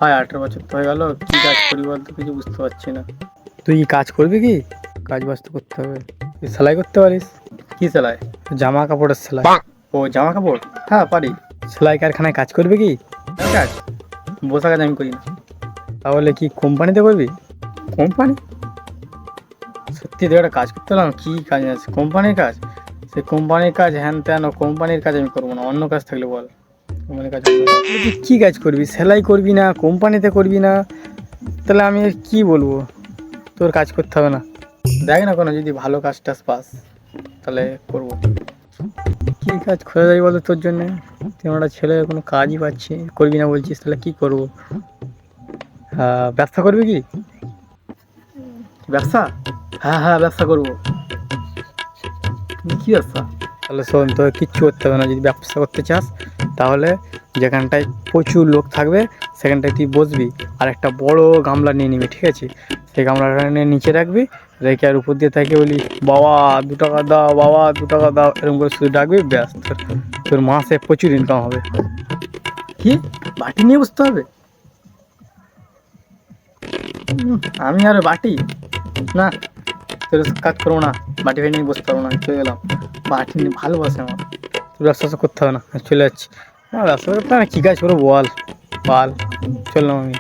হয় 18 বছর তো হয়ে গেল, কি কাজ করি বলতো, কিছু বুঝতে পারছি না। তুই কি কাজ করবি? কি কাজ বাজ তো করতে হবে। তুই সেলাই করতে পারিস? কি সেলাই? জামা কাপড়ের সেলাই। ও জামা কাপড়, হ্যাঁ পারি। সেলাই কারখানায় কাজ করবি কি? কাজ বসা কাজ আমি করি না। তাহলে কি কোম্পানিতে করবি? কোম্পানি? সত্যি তো একটা কাজ করতে হলাম, কী কাজ আছে কোম্পানির কাজ? সে কোম্পানির কাজ হ্যান ত্যান, কোম্পানির কাজ আমি করবো না, অন্য কাজ থাকলে বল। কোম্পানির কাজ তুই কী কাজ করবি? সেলাই করবি না, কোম্পানিতে করবি না, তাহলে আমি কি বলবো? তোর কাজ করতে হবে না, দেখ না কোনো যদি ভালো কাজ টাজ পাস তাহলে করবো। কী কাজ খোঁজা যায় বলতো তোর জন্যে? তুই একটা ছেলে, কোনো কাজই পাচ্ছি করবি না বলছিস, তাহলে কী করবো? হ্যাঁ, ব্যবসা করবি কি? ব্যবসা? হ্যাঁ হ্যাঁ, ব্যবসা করবো। কী ব্যবসা? তাহলে শোন, তোকে কিচ্ছু করতে হবে না। যদি ব্যবসা করতে চাস তাহলে যেখানটায় প্রচুর লোক থাকবে সেখানটায় তুই বসবি, আর একটা বড় গামলা নিয়ে নিবি, ঠিক আছে? সেই গামলাটা নিয়ে নিচে রাখবি, রেখে আর উপর দিয়ে তাকে বলি, বাবা 2 টাকা দাও, বাবা 2 টাকা দাও, এরকম করে শুধু ডাকবি, ব্যাস তোর তোর মাসে প্রচুর ইনকাম হবে। কি বাটি নিয়ে বসতে হবে? আমি আর বাটি? না, তোর কাজ করবো না, বাটি ফাটি নিয়ে বসতে পারবো না, চলে গেলাম। বাটি নিয়ে ভালোবাসে আমার, তোর ব্যবসা করতে হবে না, আমি চলে যাচ্ছি। আমার ব্যবসা করতে হবে না, কী কাজ করবো বল, চললাম আমি।